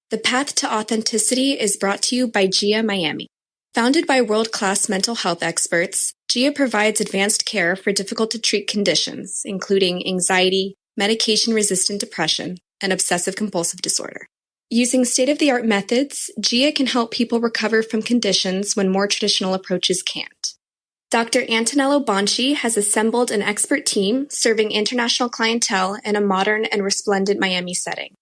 The Path to Authenticity is brought to you by GIA Miami. Founded by world-class mental health experts, GIA provides advanced care for difficult-to-treat conditions, including anxiety, medication-resistant depression, and obsessive-compulsive disorder. Using state-of-the-art methods, GIA can help people recover from conditions when more traditional approaches can't. Dr. Antonello Bonci has assembled an expert team serving international clientele in a modern and resplendent Miami setting.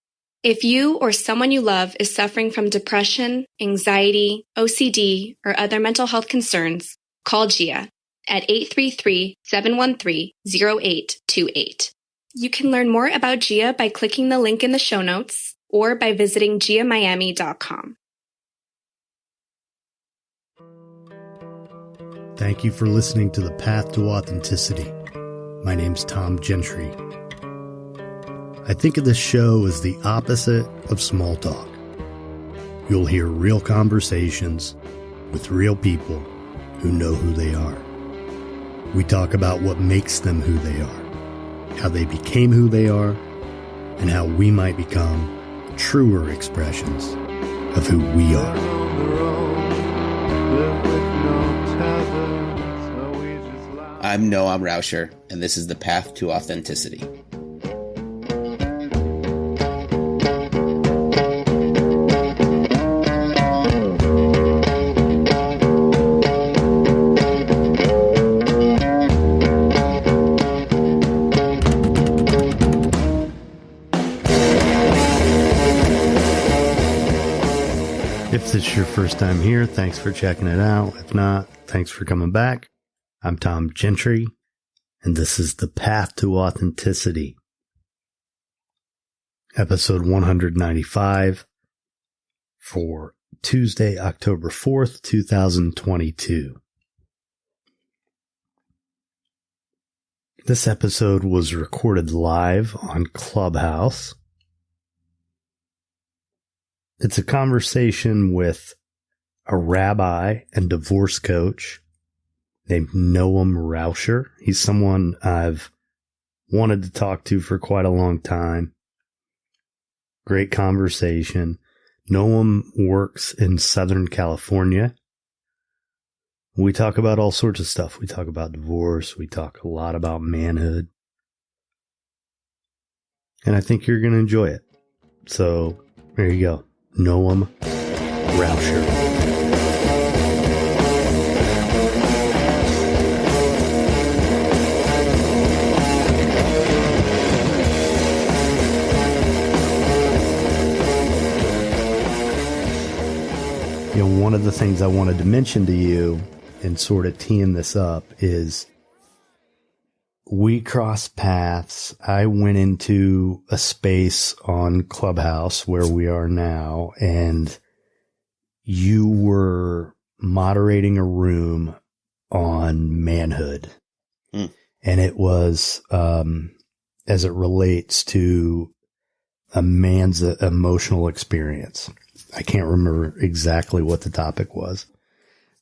If you or someone you love is suffering from depression, anxiety, OCD, or other mental health concerns, call GIA at 833-713-0828. You can learn more about GIA by clicking the link in the show notes or by visiting giamiami.com. Thank you for listening to The Path to Authenticity. My name's Tom Gentry. I think of this show as the opposite of small talk. You'll hear real conversations with real people who know who they are. We talk about what makes them who they are, how they became who they are, and how we might become truer expressions of who we are. I'm Noam Raucher, and this is The Path to Authenticity. If it's your first time here, thanks for checking it out. If not, thanks for coming back. I'm Tom Gentry, and this is The Path to Authenticity, episode 195 for Tuesday, October 4th, 2022. This episode was recorded live on Clubhouse. It's a conversation with a rabbi and divorce coach named Noam Raucher. He's someone I've wanted to talk to for quite a long time. Great conversation. Noam works in Southern California. We talk about all sorts of stuff. We talk about divorce. We talk a lot about manhood. And I think you're going to enjoy it. So there you go. Noam Raucher. You know, one of the things I wanted to mention to you and sort of teeing this up is we crossed paths. I went into a space on Clubhouse where we are now, and you were moderating a room on manhood. And it was, as it relates to a man's emotional experience. I can't remember exactly what the topic was,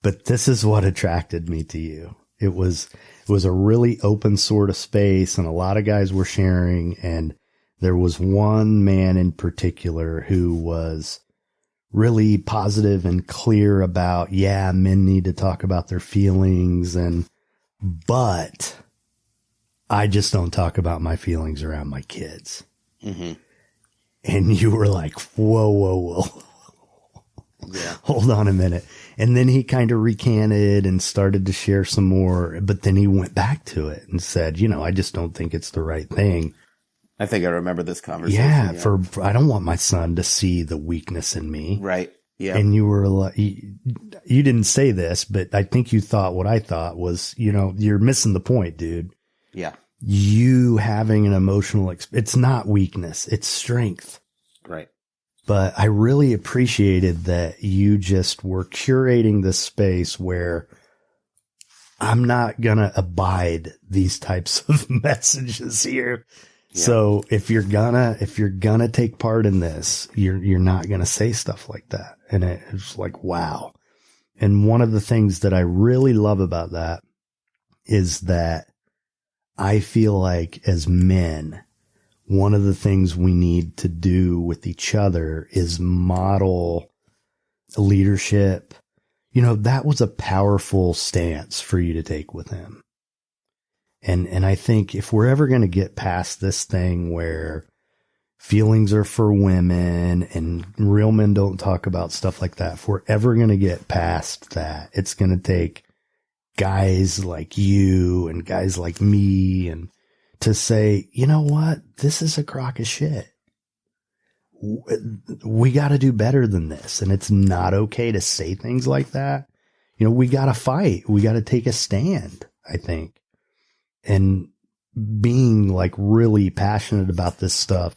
but this is what attracted me to you. It was a really open sort of space, and a lot of guys were sharing, and there was one man in particular who was really positive and clear about, yeah, men need to talk about their feelings, but I just don't talk about my feelings around my kids. Mm-hmm. And you were like, whoa. Yeah. Hold on a minute. And then he kind of recanted and started to share some more, but then he went back to it and said, you know, I just don't think it's the right thing. I think I remember this conversation. Yeah. I don't want my son to see the weakness in me. Right. Yeah. And you were like, you didn't say this, but I think you thought what I thought was, you know, you're missing the point, dude. Yeah. You having an emotional, it's not weakness, it's strength. Right. But I really appreciated that you just were curating this space where I'm not going to abide these types of messages here. Yeah. So if you're gonna take part in this, you're not going to say stuff like that. And it's like, wow. And one of the things that I really love about that is that I feel like as men, one of the things we need to do with each other is model leadership. That was a powerful stance for you to take with him. And I think if we're ever going to get past this thing where feelings are for women and real men don't talk about stuff like that, if we're ever going to get past that, it's going to take guys like you and guys like me and to say, you know what, this is a crock of shit. We got to do better than this. And it's not okay to say things like that. We got to fight. We got to take a stand, I think. And being like really passionate about this stuff,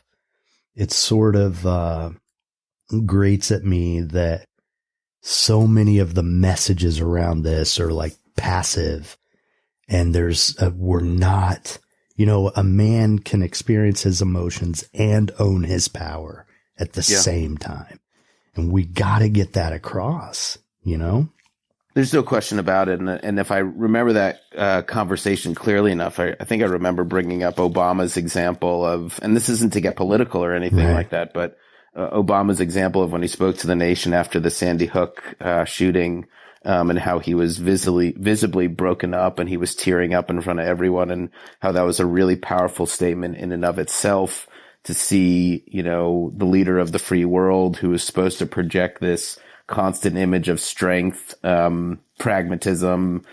it sort of grates at me that so many of the messages around this are like passive, and we're not, a man can experience his emotions and own his power at the same time. And we got to get that across, There's no question about it. And if I remember that conversation clearly enough, I think I remember bringing up Obama's example of, and this isn't to get political or anything like that, but Obama's example of when he spoke to the nation after the Sandy Hook shooting, and how he was visibly broken up and he was tearing up in front of everyone, and how that was a really powerful statement in and of itself to see, the leader of the free world who was supposed to project this constant image of strength, pragmatism,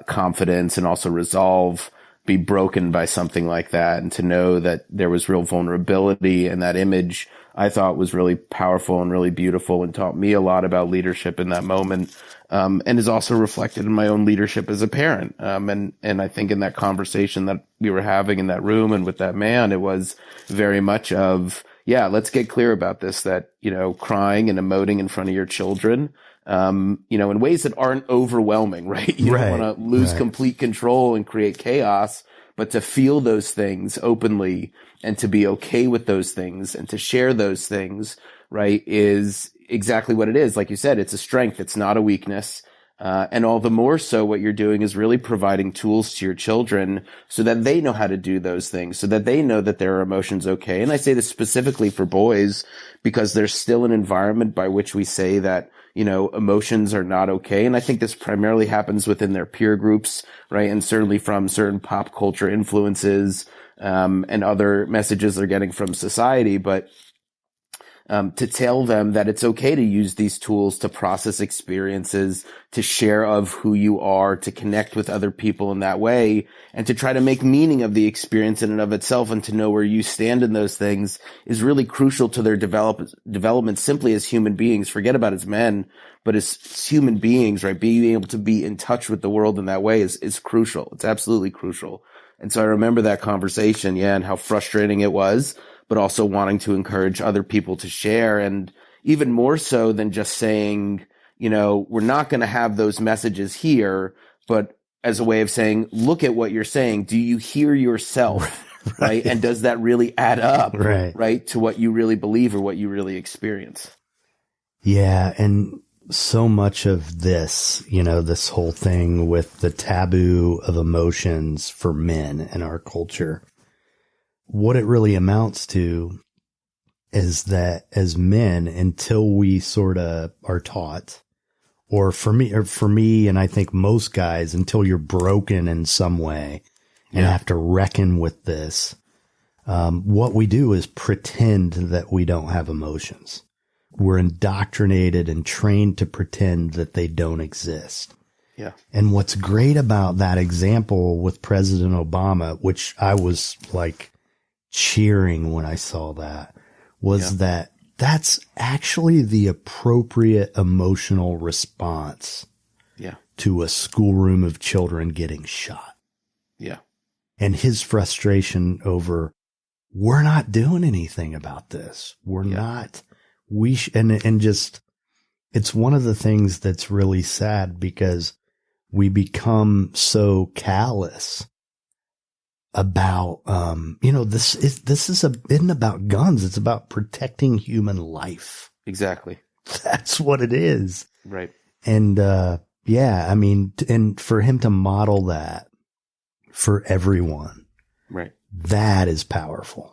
confidence, and also resolve be broken by something like that. And to know that there was real vulnerability in that image, I thought was really powerful and really beautiful, and taught me a lot about leadership in that moment. And is also reflected in my own leadership as a parent. And I think in that conversation that we were having in that room and with that man, it was very much of, let's get clear about this, that, crying and emoting in front of your children, in ways that aren't overwhelming, right? You don't want to lose complete control and create chaos, but to feel those things openly and to be okay with those things and to share those things, right, is exactly what it is. Like you said, it's a strength. It's not a weakness. And all the more so what you're doing is really providing tools to your children so that they know how to do those things, so that they know that their emotions okay. And I say this specifically for boys because there's still an environment by which we say that, emotions are not okay. And I think this primarily happens within their peer groups, right? And certainly from certain pop culture influences, and other messages they're getting from society. But to tell them that it's okay to use these tools to process experiences, to share of who you are, to connect with other people in that way, and to try to make meaning of the experience in and of itself, and to know where you stand in those things is really crucial to their development simply as human beings. Forget about as men, but as human beings, right? Being able to be in touch with the world in that way is crucial. It's absolutely crucial. And so I remember that conversation, and how frustrating it was, but also wanting to encourage other people to share. And even more so than just saying, we're not going to have those messages here, but as a way of saying, look at what you're saying. Do you hear yourself? Right. And does that really add up? Right. To what you really believe or what you really experience? Yeah. And so much of this, this whole thing with the taboo of emotions for men in our culture, what it really amounts to is that as men, until we sort of are taught, or for me, and I think most guys, until you're broken in some way and have to reckon with this, what we do is pretend that we don't have emotions. We're indoctrinated and trained to pretend that they don't exist. Yeah. And what's great about that example with President Obama, which I was like cheering when I saw that, was that that's actually the appropriate emotional response to a schoolroom of children getting shot. Yeah. And his frustration over, we're not doing anything about this. We're not, and just, it's one of the things that's really sad because we become so callous about, this isn't about guns. It's about protecting human life. Exactly. That's what it is. Right. And, and for him to model that for everyone. Right. That is powerful.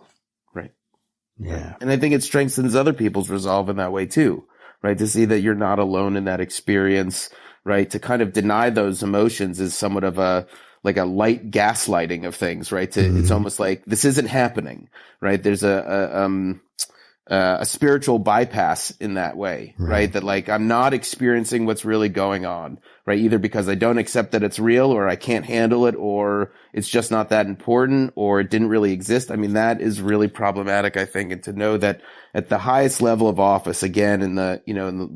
Yeah. And I think it strengthens other people's resolve in that way too, right? To see that you're not alone in that experience, right? To kind of deny those emotions is somewhat of a light gaslighting of things, right? It's almost like this isn't happening, right? There's a spiritual bypass in that way, right? That like, I'm not experiencing what's really going on, right? Either because I don't accept that it's real, or I can't handle it, or it's just not that important, or it didn't really exist. I mean, that is really problematic, I think. And to know that at the highest level of office, again, in the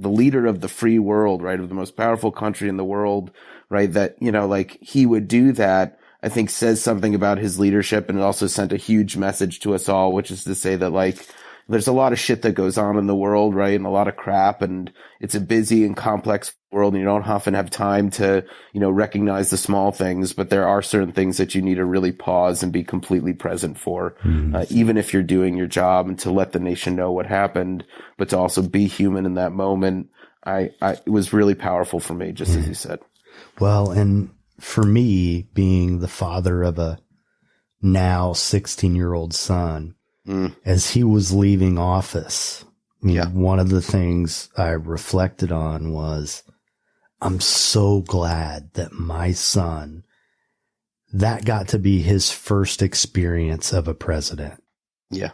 leader of the free world, right? Of the most powerful country in the world, right? That, like he would do that, I think says something about his leadership. And it also sent a huge message to us all, which is to say that like, there's a lot of shit that goes on in the world, right? And a lot of crap, and it's a busy and complex world, and you don't often have time to, recognize the small things, but there are certain things that you need to really pause and be completely present for, even if you're doing your job, and to let the nation know what happened, but to also be human in that moment. It was really powerful for me, just as you said. Well, and for me, being the father of a now 16-year-old son, as he was leaving office, one of the things I reflected on was, I'm so glad that my son, that got to be his first experience of a president. Yeah.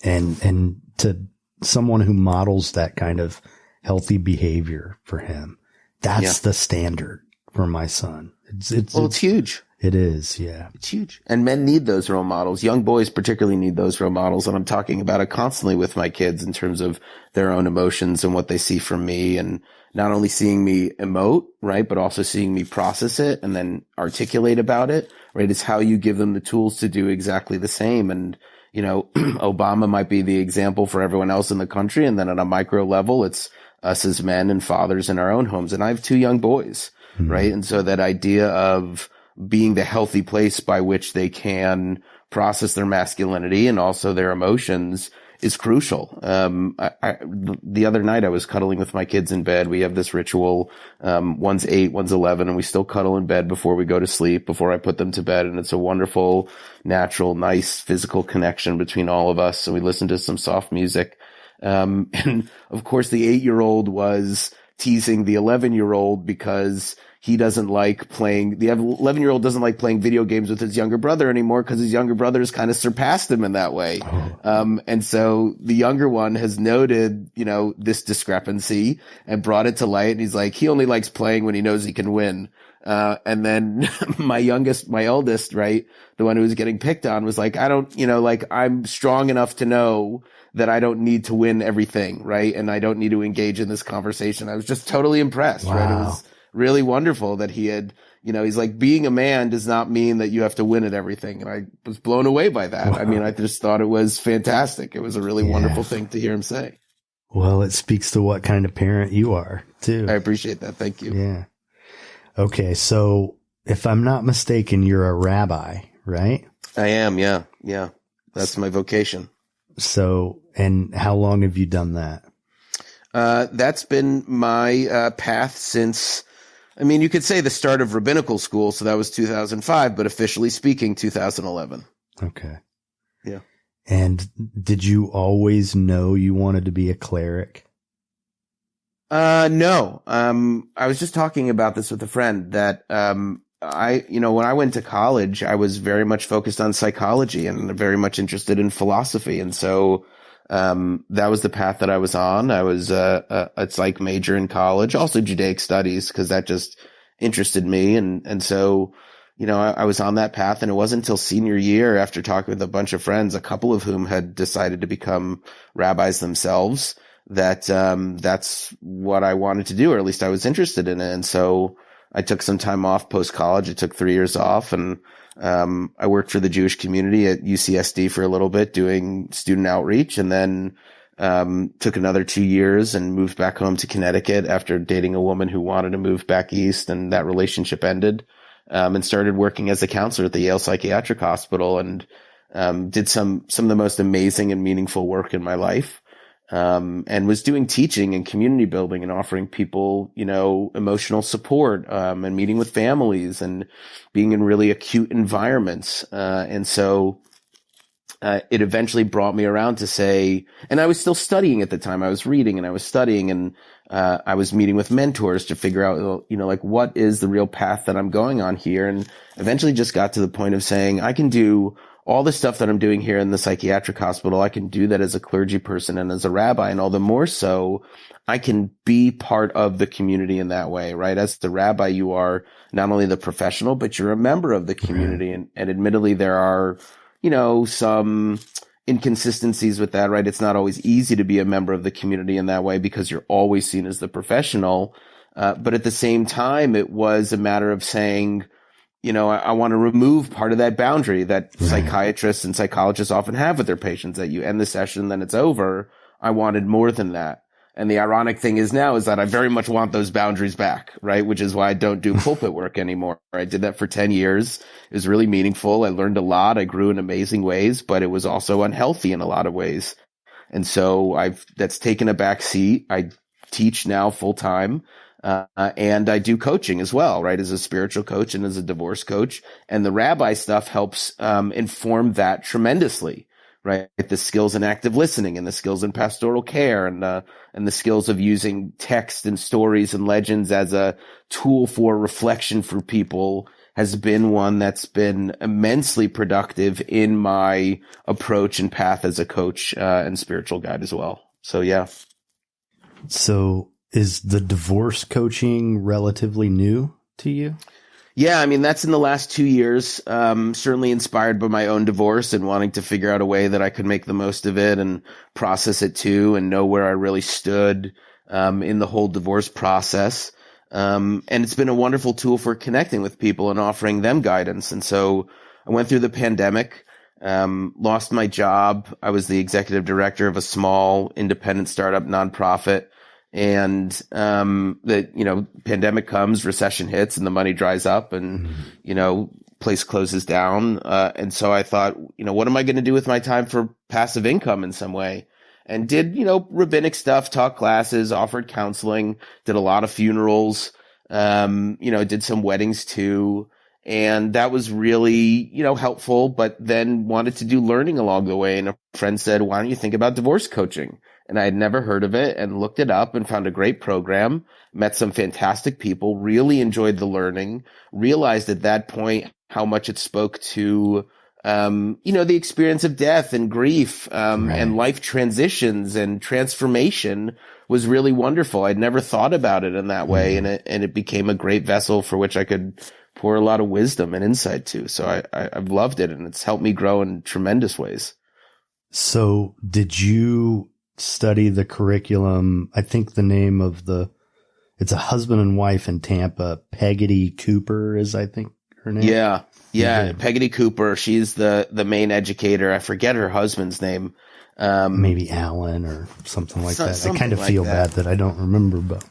And to someone who models that kind of healthy behavior for him, that's the standard for my son. It's huge. It is, yeah. It's huge. And men need those role models. Young boys particularly need those role models. And I'm talking about it constantly with my kids in terms of their own emotions and what they see from me, and not only seeing me emote, right, but also seeing me process it and then articulate about it, right? It's how you give them the tools to do exactly the same. And, Obama might be the example for everyone else in the country. And then on a micro level, it's us as men and fathers in our own homes. And I have 2 young boys, right? And so that idea of being the healthy place by which they can process their masculinity and also their emotions is crucial. The other night I was cuddling with my kids in bed. We have this ritual. One's 8, one's 11, and we still cuddle in bed before we go to sleep, before I put them to bed. And it's a wonderful, natural, nice physical connection between all of us. And we listen to some soft music. And of course the 8-year-old was teasing the 11-year-old because he doesn't like playing, the 11-year-old doesn't like playing video games with his younger brother anymore because his younger brother has kind of surpassed him in that way. And so the younger one has noted, this discrepancy and brought it to light. And he's like, he only likes playing when he knows he can win. And then my eldest, right, the one who was getting picked on, was like, I'm strong enough to know that I don't need to win everything, right? And I don't need to engage in this conversation. I was just totally impressed, right? It was really wonderful that he had, he's like, being a man does not mean that you have to win at everything. And I was blown away by that. Wow. I mean, I just thought it was fantastic. It was a really wonderful thing to hear him say. Well, it speaks to what kind of parent you are too. I appreciate that. Thank you. Yeah. Okay. So if I'm not mistaken, you're a rabbi, right? I am. Yeah. Yeah. That's my vocation. So, and how long have you done that? That's been my path since, you could say the start of rabbinical school. So that was 2005, but officially speaking, 2011. Okay. Yeah. And did you always know you wanted to be a cleric? No. I was just talking about this with a friend that, when I went to college, I was very much focused on psychology and very much interested in philosophy. And so, that was the path that I was on. I was, a psych major in college, also Judaic studies, cause that just interested me. And so, I was on that path, and it wasn't until senior year, after talking with a bunch of friends, a couple of whom had decided to become rabbis themselves, that, that's what I wanted to do, or at least I was interested in it. And so I took some time off post college. I took 3 years off, and I worked for the Jewish community at UCSD for a little bit doing student outreach, and then took another 2 years and moved back home to Connecticut after dating a woman who wanted to move back east, and that relationship ended, and started working as a counselor at the Yale Psychiatric Hospital, and did some of the most amazing and meaningful work in my life. And was doing teaching and community building and offering people, emotional support, and meeting with families and being in really acute environments. And so, it eventually brought me around to say, and I was still studying at the time. I was reading and I was studying, and I was meeting with mentors to figure out, like, what is the real path that I'm going on here? And eventually just got to the point of saying, I can do all the stuff that I'm doing here in the psychiatric hospital. I can do that as a clergy person and as a rabbi, and all the more so, I can be part of the community in that way, right? As the rabbi, you are not only the professional, but you're a member of the community. And admittedly, there are, some inconsistencies with that, right? It's not always easy to be a member of the community in that way because you're always seen as the professional. But at the same time, it was a matter of saying, I want to remove part of that boundary that psychiatrists and psychologists often have with their patients, that you end the session, then it's over. I wanted more than that. And the ironic thing is now is that I very much want those boundaries back, right? Which is why I don't do pulpit work anymore. I did that for 10 years. It was really meaningful. I learned a lot. I grew in amazing ways, but it was also unhealthy in a lot of ways. And so that's taken a back seat. I teach now full time. And I do coaching as well, right? As a spiritual coach and as a divorce coach. And the rabbi stuff helps, inform that tremendously. Right. The skills in active listening and the skills in pastoral care and the skills of using text and stories and legends as a tool for reflection for people has been one that's been immensely productive in my approach and path as a coach and spiritual guide as well. So, yeah. So is the divorce coaching relatively new to you? Yeah, I mean, that's in the last 2 years, certainly inspired by my own divorce and wanting to figure out a way that I could make the most of it and process it too and know where I really stood in the whole divorce process. And it's been a wonderful tool for connecting with people and offering them guidance. And so I went through the pandemic, lost my job. I was the executive director of a small independent startup nonprofit. And, pandemic comes, recession hits, and the money dries up and, place closes down. And so I thought, what am I going to do with my time for passive income in some way? And did, rabbinic stuff, taught classes, offered counseling, did a lot of funerals, did some weddings too. And that was really, helpful, but then wanted to do learning along the way. And a friend said, why don't you think about divorce coaching? And I had never heard of it and looked it up and found a great program, met some fantastic people, really enjoyed the learning, realized at that point how much it spoke to, the experience of death and grief, and life transitions and transformation was really wonderful. I'd never thought about it in that way. And it became a great vessel for which I could pour a lot of wisdom and insight to. So I've loved it and it's helped me grow in tremendous ways. So did you study the curriculum? I think the name of it's a husband and wife in Tampa. Peggotty Cooper is, I think, her name. Yeah. Peggotty Cooper. She's the main educator. I forget her husband's name. Maybe Alan or something like that. I kind of feel bad that I don't remember, but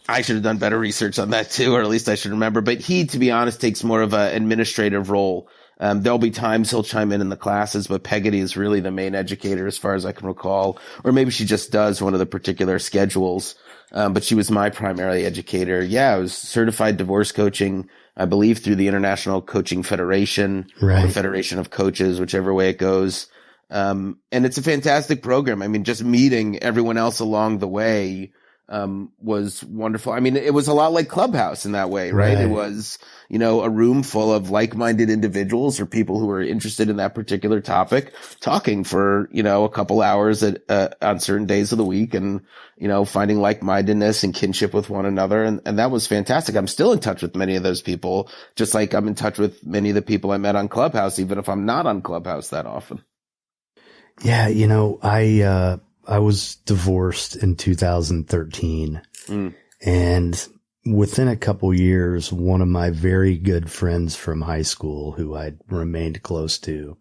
I should have done better research on that too, or at least I should remember. But he, to be honest, takes more of an administrative role. There'll be times he'll chime in the classes, but Peggotty is really the main educator as far as I can recall. Or maybe she just does one of the particular schedules. But she was my primary educator. Yeah, I was certified divorce coaching, I believe, through the International Coaching Federation, or Federation of Coaches, whichever way it goes. And it's a fantastic program. I mean, just meeting everyone else along the way was wonderful. I mean, it was a lot like Clubhouse in that way, right? It was, a room full of like-minded individuals or people who were interested in that particular topic, talking for, a couple hours on certain days of the week and, finding like-mindedness and kinship with one another. And that was fantastic. I'm still in touch with many of those people, just like I'm in touch with many of the people I met on Clubhouse, even if I'm not on Clubhouse that often. Yeah. I was divorced in 2013 and within a couple years, one of my very good friends from high school who I'd remained close to,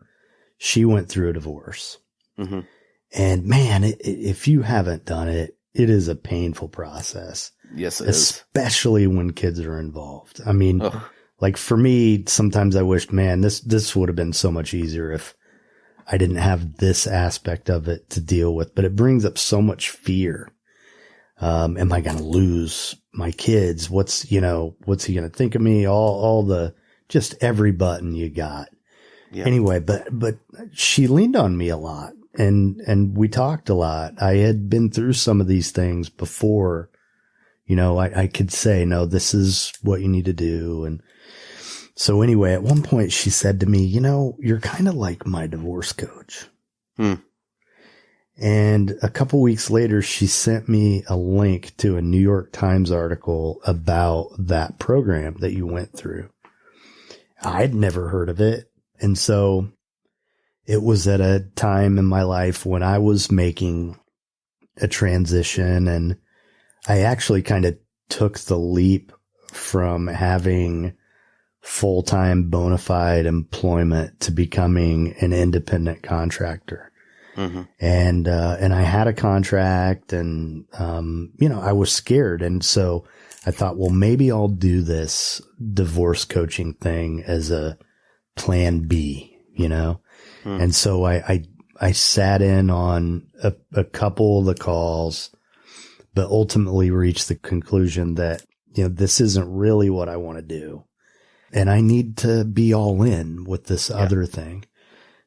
she went through a divorce. Mm-hmm. And man, if you haven't done it, it is a painful process. Yes, it especially when kids are involved. I mean, like for me, sometimes I wished, man, this would have been so much easier if I didn't have this aspect of it to deal with, but it brings up so much fear. Am I going to lose my kids? What's he going to think of me? All just every button you got. Anyway, but she leaned on me a lot and we talked a lot. I had been through some of these things before, I could say, no, this is what you need to do. And so anyway, at one point she said to me, you're kind of like my divorce coach. And a couple weeks later, she sent me a link to a New York Times article about that program that you went through. I'd never heard of it. And so it was at a time in my life when I was making a transition, and I actually kind of took the leap from having full-time bona fide employment to becoming an independent contractor. And I had a contract and, I was scared. And so I thought, well, maybe I'll do this divorce coaching thing as a plan B, And so I sat in on a couple of the calls, but ultimately reached the conclusion that, this isn't really what I want to do. And I need to be all in with this other thing.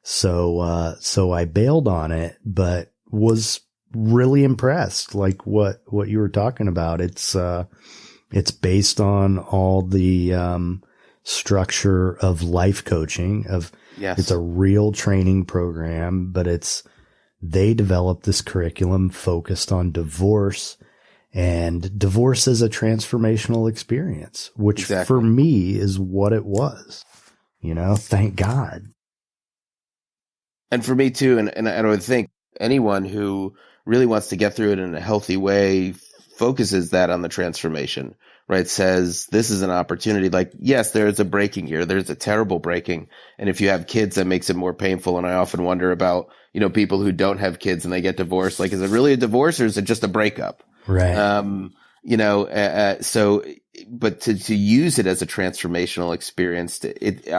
So I bailed on it, but was really impressed. Like what you were talking about. It's based on all the, structure of life coaching It's a real training program, but they developed this curriculum focused on divorce, and divorce is a transformational experience, which for me is what it was, thank God. And for me too, and I would think anyone who really wants to get through it in a healthy way focuses that on the transformation, right? Says this is an opportunity. Like, yes, there's a breaking here. There's a terrible breaking. And if you have kids, that makes it more painful. And I often wonder about, people who don't have kids and they get divorced. Like, is it really a divorce or is it just a breakup? Right. But to use it as a transformational experience,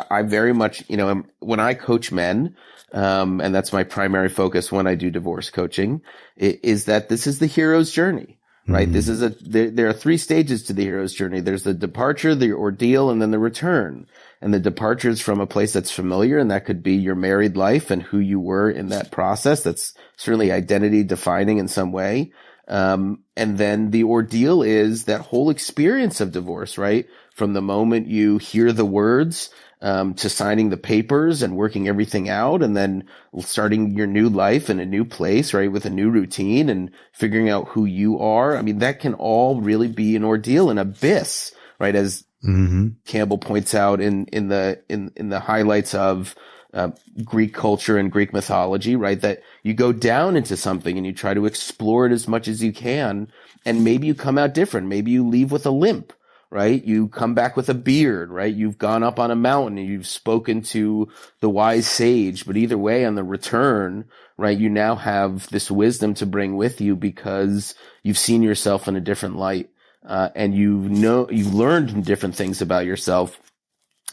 I very much, when I coach men, and that's my primary focus when I do divorce coaching, is that this is the hero's journey, right? This is there are 3 stages to the hero's journey. There's the departure, the ordeal, and then the return. And the departure is from a place that's familiar, and that could be your married life and who you were in that process. That's certainly identity defining in some way. And then the ordeal is that whole experience of divorce, right? From the moment you hear the words, to signing the papers and working everything out, and then starting your new life in a new place, right? With a new routine and figuring out who you are. I mean, that can all really be an ordeal, an abyss, right? As Campbell points out in the highlights of Greek culture and Greek mythology, right? That you go down into something and you try to explore it as much as you can, and maybe you come out different. Maybe you leave with a limp, right? You come back with a beard, right? You've gone up on a mountain and you've spoken to the wise sage, but either way, on the return, right, you now have this wisdom to bring with you because you've seen yourself in a different light, and you've learned different things about yourself.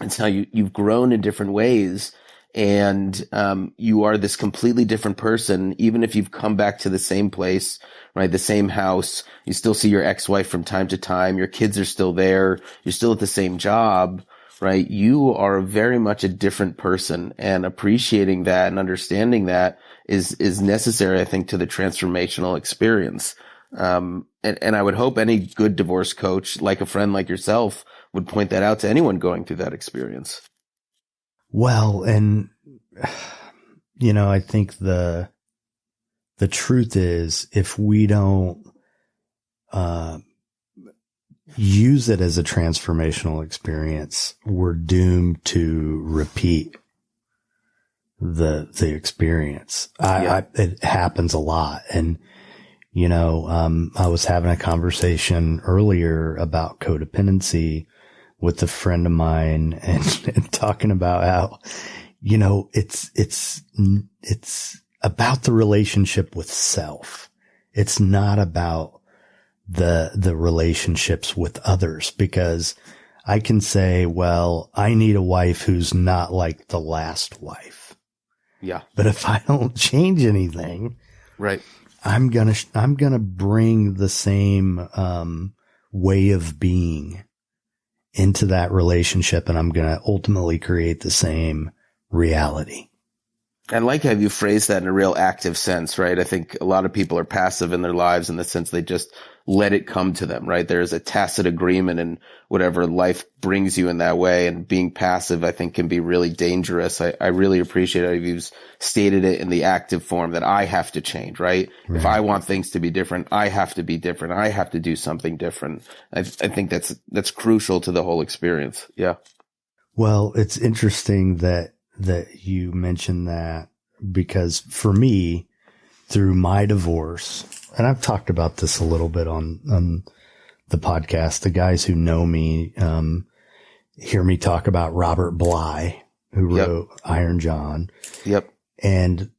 It's how you've grown in different ways. And you are this completely different person, even if you've come back to the same place, right? The same house. You still see your ex-wife from time to time. Your kids are still there. You're still at the same job, right? You are very much a different person, and appreciating that and understanding that is necessary, I think, to the transformational experience. And I would hope any good divorce coach, like a friend like yourself, would point that out to anyone going through that experience. Well, and, I think the truth is, if we don't, use it as a transformational experience, we're doomed to repeat the experience. It happens a lot. And, I was having a conversation earlier about codependency with a friend of mine, and talking about how, it's about the relationship with self. It's not about the relationships with others, because I can say, well, I need a wife who's not like the last wife. Yeah. But if I don't change anything, right, I'm going to bring the same, way of being into that relationship, and I'm going to ultimately create the same reality. I like how you phrase that in a real active sense, right? I think a lot of people are passive in their lives in the sense they just let it come to them, right? There's a tacit agreement in whatever life brings you in that way. And being passive, I think, can be really dangerous. I really appreciate how you've stated it in the active form that I have to change, right? If I want things to be different, I have to be different. I have to do something different. I think that's crucial to the whole experience. Yeah. Well, it's interesting that you mentioned that, because for me, through my divorce, and I've talked about this a little bit on the podcast, the guys who know me, hear me talk about Robert Bly, who wrote Iron John. Yep. And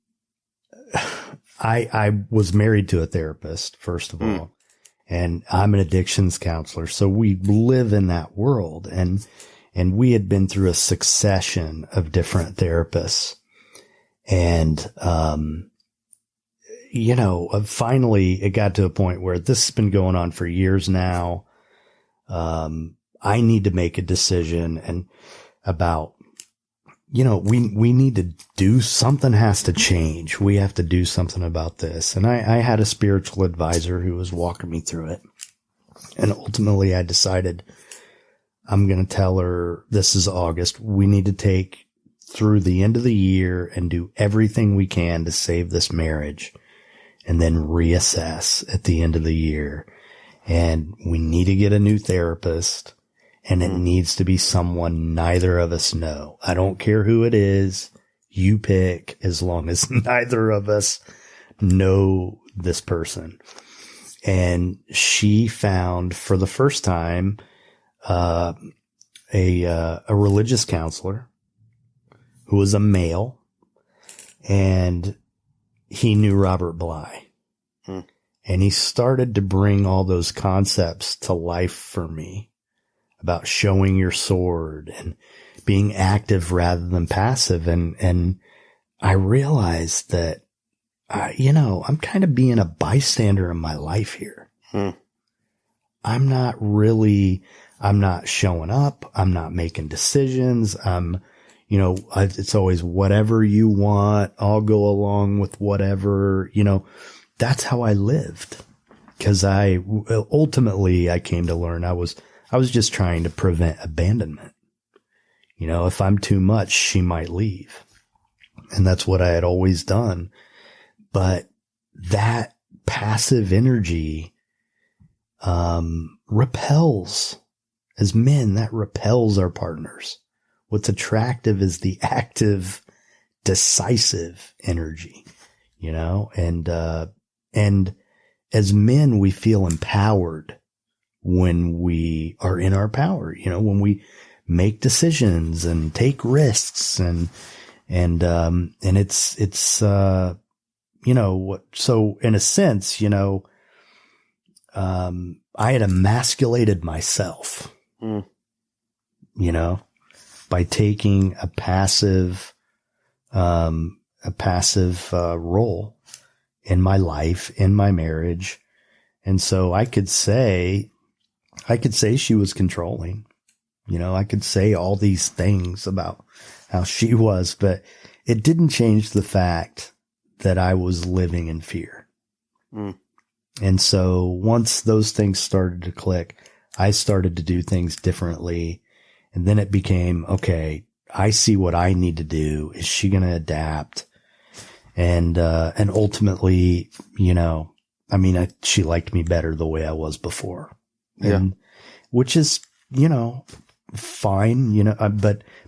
I was married to a therapist, first of all, and I'm an addictions counselor. So we live in that world, and we had been through a succession of different therapists. And, finally it got to a point where this has been going on for years now. I need to make a decision and about, we need to do something, has to change. We have to do something about this. And I had a spiritual advisor who was walking me through it. And ultimately I decided, I'm going to tell her, this is August. We need to take through the end of the year and do everything we can to save this marriage, and then reassess at the end of the year. And we need to get a new therapist, and it needs to be someone neither of us know. I don't care who it is. You pick, as long as neither of us know this person. And she found, for the first time, a religious counselor who was a male, and he knew Robert Bly. And he started to bring all those concepts to life for me about showing your sword and being active rather than passive. And I realized that, I'm kind of being a bystander in my life here. I'm not showing up. I'm not making decisions. It's always whatever you want. I'll go along with whatever, that's how I lived. Cause ultimately I came to learn I was just trying to prevent abandonment. If I'm too much, she might leave. And that's what I had always done. But that passive energy, repels. As men, that repels our partners. What's attractive is the active, decisive energy, and as men, we feel empowered when we are in our power, when we make decisions and take risks and it's, so in a sense, I had emasculated myself, by taking a passive role in my life, in my marriage. And so I could say she was controlling, I could say all these things about how she was, but it didn't change the fact that I was living in fear. And so once those things started to click, I started to do things differently. And then it became, okay, I see what I need to do. Is she going to adapt? And ultimately, she liked me better the way I was before. And which is, fine,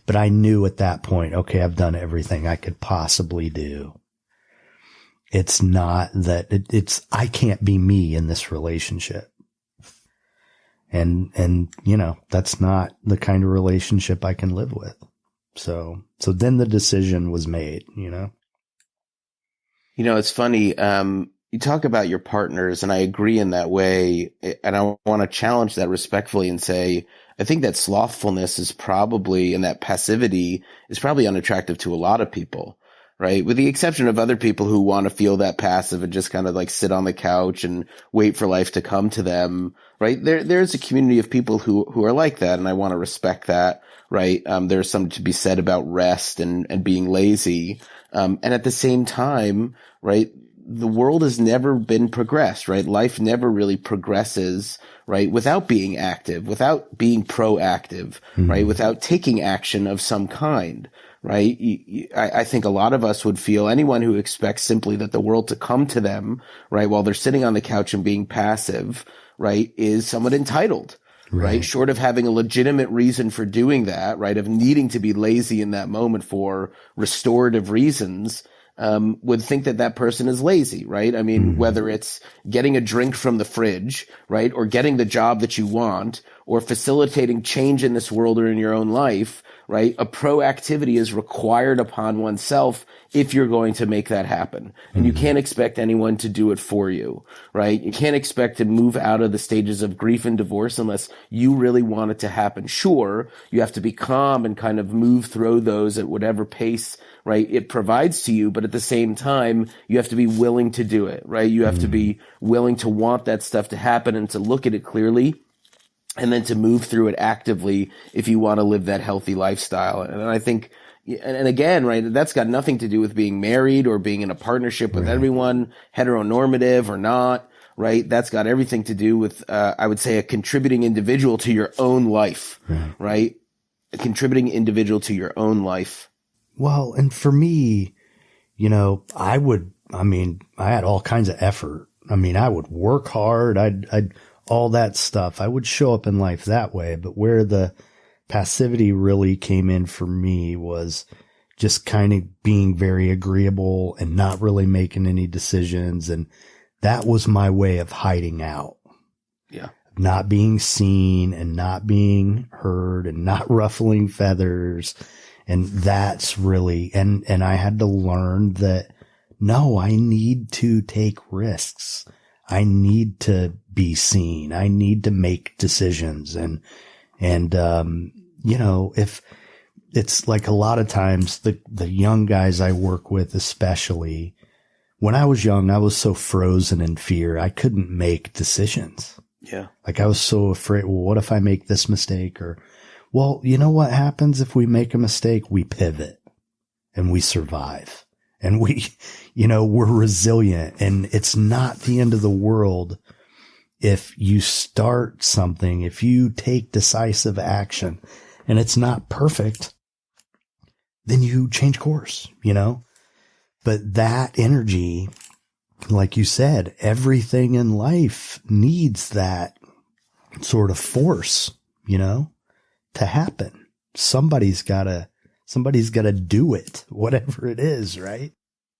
but I knew at that point, okay, I've done everything I could possibly do. It's not that I can't be me in this relationship. And, that's not the kind of relationship I can live with. So then the decision was made, It's funny. You talk about your partners, and I agree in that way. And I want to challenge that respectfully and say, I think that slothfulness is probably, and that passivity is probably unattractive to a lot of people, right? With the exception of other people who want to feel that passive and just kind of like sit on the couch and wait for life to come to them, right? There's a community of people who are like that, and I want to respect that, right? There's something to be said about rest and being lazy. And at the same time, right, the world has never been progressed, right? Life never really progresses, right? Without being active, without being proactive, right? Without taking action of some kind, right? I think a lot of us would feel, anyone who expects simply that the world to come to them, right, while they're sitting on the couch and being passive, right, is somewhat entitled. Right. Short of having a legitimate reason for doing that, right, of needing to be lazy in that moment for restorative reasons, would think that that person is lazy, right? I mean, whether it's getting a drink from the fridge, right, or getting the job that you want, or facilitating change in this world or in your own life, right? A proactivity is required upon oneself if you're going to make that happen. And you can't expect anyone to do it for you, right? You can't expect to move out of the stages of grief and divorce unless you really want it to happen. Sure, you have to be calm and kind of move through those at whatever pace, right, it provides to you. But at the same time, you have to be willing to do it, right? You have to be willing to want that stuff to happen and to look at it clearly, and then to move through it actively if you want to live that healthy lifestyle. And I think, and again, right, that's got nothing to do with being married or being in a partnership with everyone, heteronormative or not, right? That's got everything to do with, I would say, a contributing individual to your own life, right? A contributing individual to your own life. Well, and for me, I had all kinds of effort. I mean, I would work hard. I'd all that stuff. I would show up in life that way. But where the passivity really came in for me was just kind of being very agreeable and not really making any decisions. And that was my way of hiding out. Yeah. Not being seen and not being heard and not ruffling feathers. And that's really, and I had to learn that, no, I need to take risks. I need to be seen. I need to make decisions. And, if it's like a lot of times the young guys I work with, especially when I was young, I was so frozen in fear. I couldn't make decisions. Yeah. Like I was so afraid. Well, what if I make this mistake? Or, well, you know what happens if we make a mistake? We pivot and we survive and we're resilient, and it's not the end of the world. If you start something, if you take decisive action and it's not perfect, then you change course, but that energy, like you said, everything in life needs that sort of force, to happen. Somebody's gotta do it, whatever it is, right?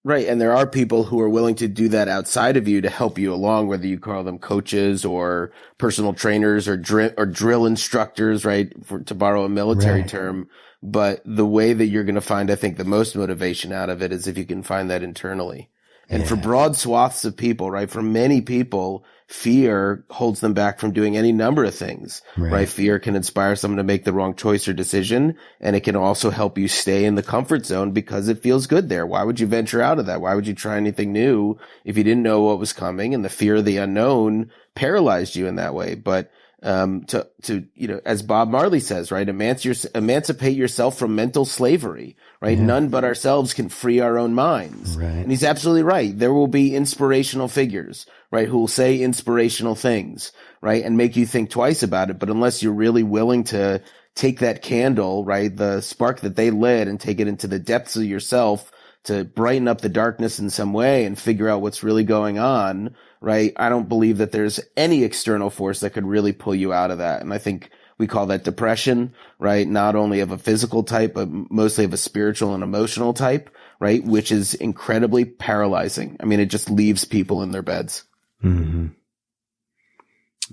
Right. And there are people who are willing to do that outside of you to help you along, whether you call them coaches or personal trainers or drill instructors, right? To borrow a military term. But the way that you're going to find, I think, the most motivation out of it is if you can find that internally. And for broad swaths of people, right? For many people, fear holds them back from doing any number of things, right? Fear can inspire someone to make the wrong choice or decision. And it can also help you stay in the comfort zone because it feels good there. Why would you venture out of that? Why would you try anything new if you didn't know what was coming? And the fear of the unknown paralyzed you in that way. But as Bob Marley says, right, emancipate yourself from mental slavery, right? Yeah. None but ourselves can free our own minds. Right. And he's absolutely right. There will be inspirational figures, right, who will say inspirational things, right, and make you think twice about it. But unless you're really willing to take that candle, right, the spark that they lit, and take it into the depths of yourself to brighten up the darkness in some way and figure out what's really going on, right? I don't believe that there's any external force that could really pull you out of that. And I think we call that depression, right? Not only of a physical type, but mostly of a spiritual and emotional type, right? Which is incredibly paralyzing. I mean, it just leaves people in their beds. Mm-hmm.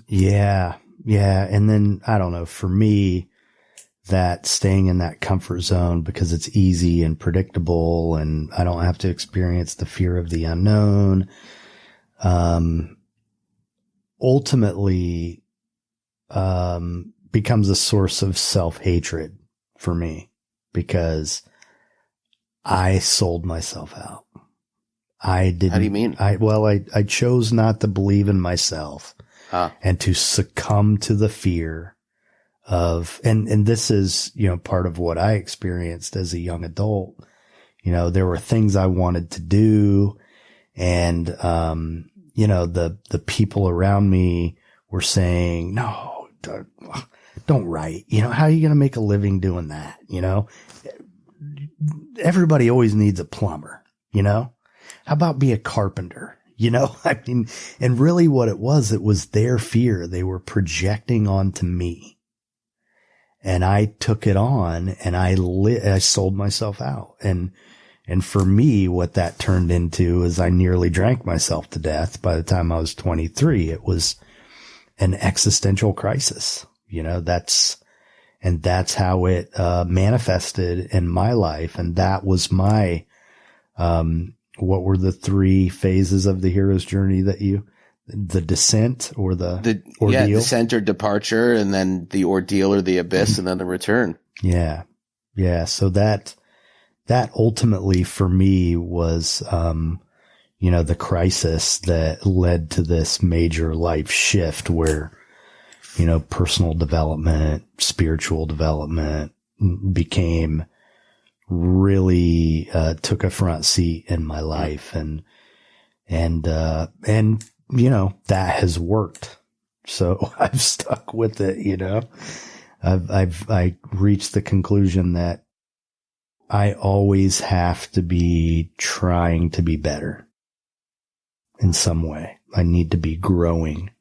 Yeah. Yeah. And then, I don't know, for me, that staying in that comfort zone because it's easy and predictable and I don't have to experience the fear of the unknown, ultimately, becomes a source of self-hatred for me, because I sold myself out. I didn't. How do you mean? I chose not to believe in myself and to succumb to the fear of, and this is, part of what I experienced as a young adult. There were things I wanted to do, and, the people around me were saying, no, don't write. How are you going to make a living doing that? Everybody always needs a plumber, How about be a carpenter? And really what it was their fear. They were projecting onto me, and I took it on, and I sold myself out. And for me, what that turned into is I nearly drank myself to death. By the time I was 23, it was an existential crisis. That's how it manifested in my life. And that was my, what were the 3 phases of the hero's journey the descent or the ordeal? Yeah, descent or departure, and then the ordeal or the abyss, and then the return. Yeah. Yeah. So that ultimately for me was, the crisis that led to this major life shift where, personal development, spiritual development became really, took a front seat in my life. And that has worked. So I've stuck with it, I reached the conclusion that I always have to be trying to be better in some way. I need to be growing,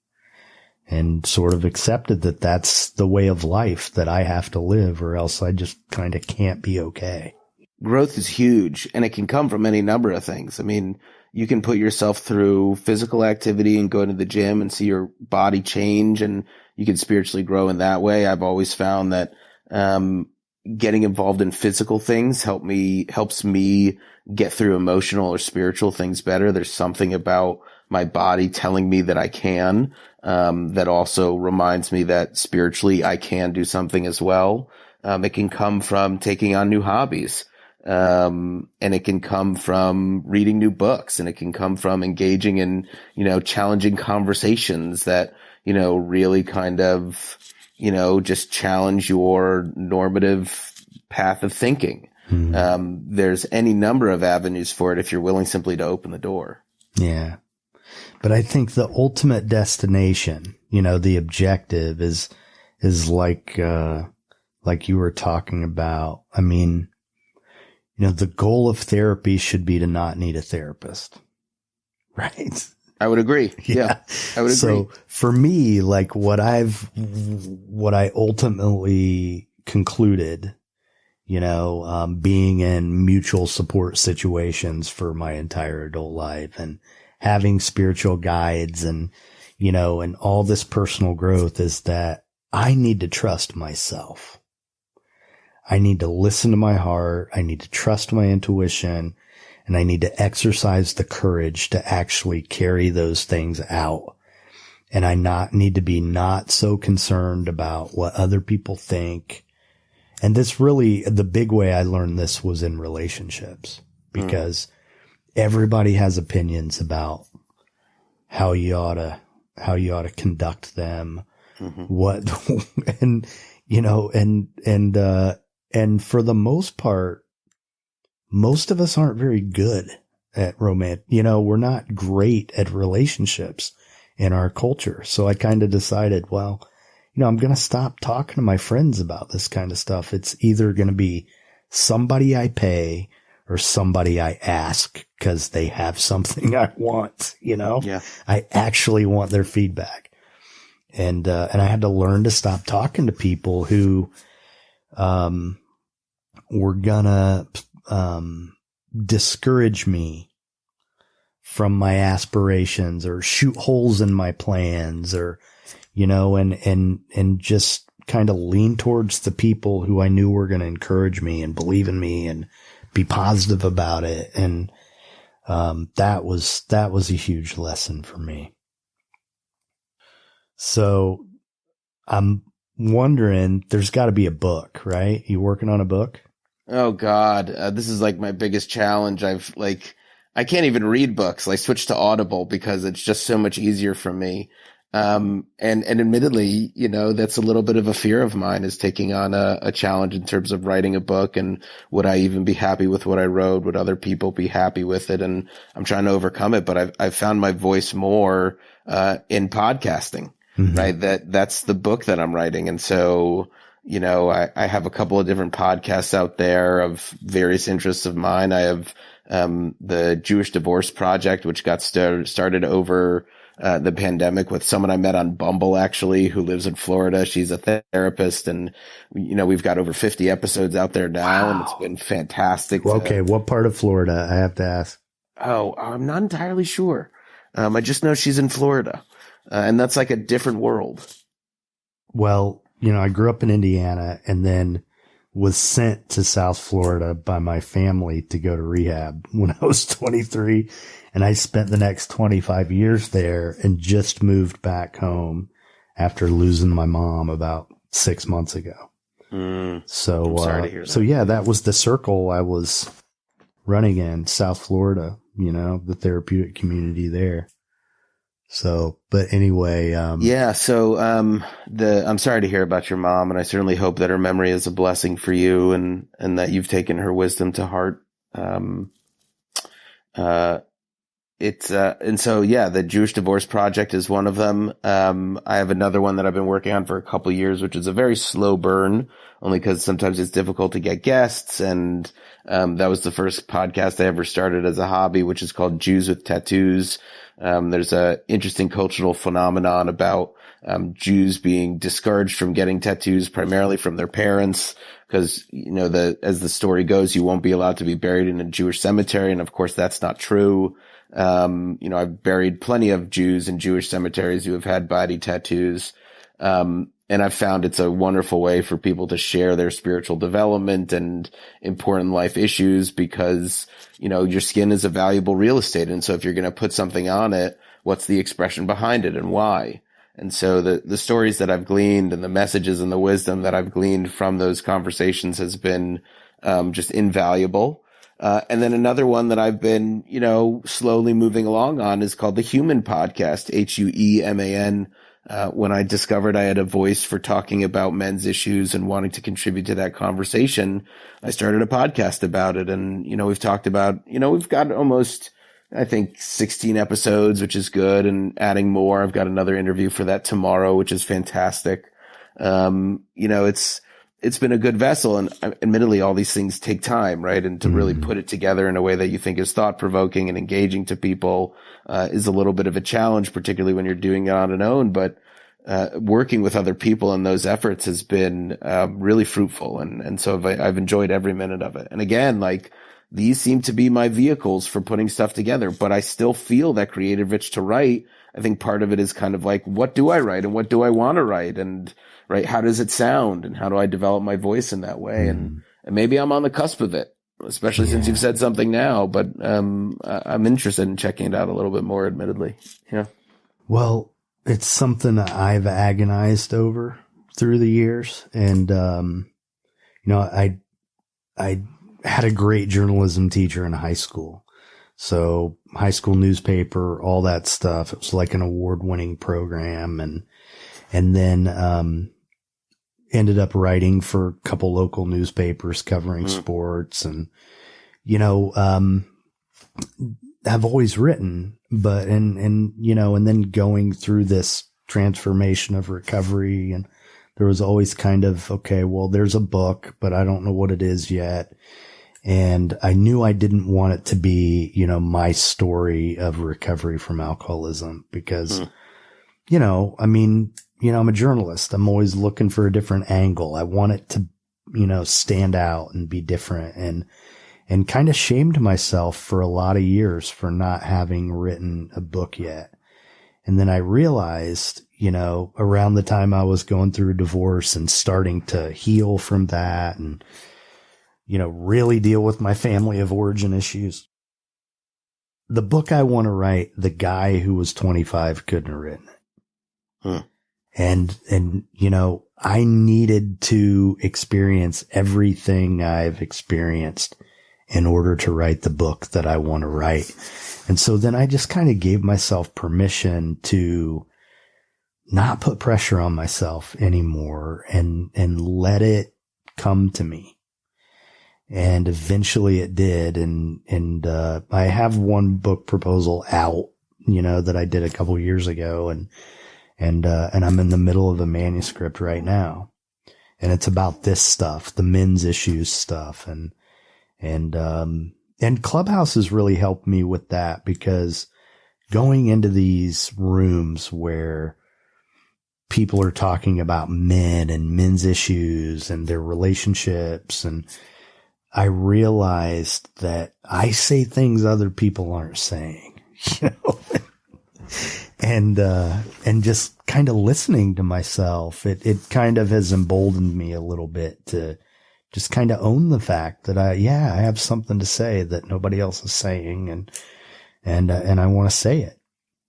and sort of accepted that that's the way of life that I have to live, or else I just kind of can't be okay. Growth is huge, and it can come from any number of things. I mean, you can put yourself through physical activity and go to the gym and see your body change, and you can spiritually grow in that way. I've always found that, getting involved in physical things helps me get through emotional or spiritual things better. There's something about my body telling me that I can, that also reminds me that spiritually I can do something as well. It can come from taking on new hobbies. And it can come from reading new books, and it can come from engaging in, challenging conversations that, really kind of, just challenge your normative path of thinking. There's any number of avenues for it if you're willing simply to open the door. Yeah. But I think the ultimate destination, the objective is like you were talking about. I mean, the goal of therapy should be to not need a therapist. Right. I would agree. Yeah, I would agree. So for me, like what I ultimately concluded, being in mutual support situations for my entire adult life and having spiritual guides and, and all this personal growth is that I need to trust myself. I need to listen to my heart. I need to trust my intuition. And I need to exercise the courage to actually carry those things out. And I need to be not so concerned about what other people think. And this really, the big way I learned this was in relationships, because everybody has opinions about how you ought to conduct them, and for the most part, most of us aren't very good at romance. We're not great at relationships in our culture. So I kind of decided, well, I'm going to stop talking to my friends about this kind of stuff. It's either going to be somebody I pay or somebody I ask because they have something I want, Yeah. I actually want their feedback. And I had to learn to stop talking to people who, were gonna, discourage me from my aspirations or shoot holes in my plans or, and just kind of lean towards the people who I knew were going to encourage me and believe in me and be positive about it. And, that was a huge lesson for me. So I'm wondering, there's got to be a book, right? You working on a book? Oh God, this is like my biggest challenge. I can't even read books. I switched to Audible because it's just so much easier for me. And admittedly, that's a little bit of a fear of mine, is taking on a challenge in terms of writing a book. And would I even be happy with what I wrote? Would other people be happy with it? And I'm trying to overcome it, but I've found my voice more, in podcasting, right? That's the book that I'm writing. And so, I have a couple of different podcasts out there of various interests of mine. I have, the Jewish Divorce Project, which got started over the pandemic with someone I met on Bumble, actually, who lives in Florida. She's a therapist, and we've got over 50 episodes out there now. Wow. And it's been fantastic. Well, okay, what part of Florida? I have to ask. Oh, I'm not entirely sure. I just know she's in Florida, and that's like a different world. Well, I grew up in Indiana and then was sent to South Florida by my family to go to rehab when I was 23. And I spent the next 25 years there and just moved back home after losing my mom about 6 months ago. So, I'm sorry to hear that. So yeah, that was the circle I was running in, South Florida, the therapeutic community there. So, but anyway, yeah. So, I'm sorry to hear about your mom, and I certainly hope that her memory is a blessing for you, and that you've taken her wisdom to heart. And so, yeah, the Jewish Divorce Project is one of them. I have another one that I've been working on for a couple of years, which is a very slow burn, only because sometimes it's difficult to get guests. And, that was the first podcast I ever started as a hobby, which is called Jews with Tattoos. There's a interesting cultural phenomenon about, Jews being discouraged from getting tattoos primarily from their parents. Cause, as the story goes, you won't be allowed to be buried in a Jewish cemetery. And of course, that's not true. I've buried plenty of Jews in Jewish cemeteries who have had body tattoos. And I've found it's a wonderful way for people to share their spiritual development and important life issues, because, your skin is a valuable real estate. And so if you're going to put something on it, what's the expression behind it and why? And so the stories that I've gleaned and the messages and the wisdom that I've gleaned from those conversations has been, just invaluable. And then another one that I've been, slowly moving along on is called the Human Podcast, HUEMAN. When I discovered I had a voice for talking about men's issues and wanting to contribute to that conversation, I started a podcast about it. And, we've talked about, we've got almost, I think, 16 episodes, which is good, and adding more. I've got another interview for that tomorrow, which is fantastic. It's been a good vessel, and admittedly all these things take time, right? And to really put it together in a way that you think is thought provoking and engaging to people, is a little bit of a challenge, particularly when you're doing it on your own. But, working with other people in those efforts has been, really fruitful. And so I've enjoyed every minute of it. And again, these seem to be my vehicles for putting stuff together, but I still feel that creative itch to write. I think part of it is kind of like, what do I write and what do I want to write? And, right, how does it sound and how do I develop my voice in that way? And maybe I'm on the cusp of it, especially since you've said something now, but, I'm interested in checking it out a little bit more, admittedly. Yeah. Well, it's something I've agonized over through the years. And, I had a great journalism teacher in high school. So high school newspaper, all that stuff. It was like an award-winning program. And then, ended up writing for a couple local newspapers covering sports. And, I've always written, but, and then going through this transformation of recovery, and there was always kind of, okay, well, there's a book, but I don't know what it is yet. And I knew I didn't want it to be, my story of recovery from alcoholism, because, I'm a journalist. I'm always looking for a different angle. I want it to, stand out and be different, and kind of shamed myself for a lot of years for not having written a book yet. And then I realized, around the time I was going through a divorce and starting to heal from that and, really deal with my family of origin issues, the book I want to write, the guy who was 25 couldn't have written it. And, I needed to experience everything I've experienced in order to write the book that I want to write. And so then I just kind of gave myself permission to not put pressure on myself anymore and let it come to me. And eventually it did. And I have one book proposal out, that I did a couple years ago, and I'm in the middle of a manuscript right now, and it's about this stuff, the men's issues stuff. And Clubhouse has really helped me with that, because going into these rooms where people are talking about men and men's issues and their relationships, and I realized that I say things other people aren't saying, and just kind of listening to myself, it kind of has emboldened me a little bit to just kind of own the fact that I have something to say that nobody else is saying, and I want to say it.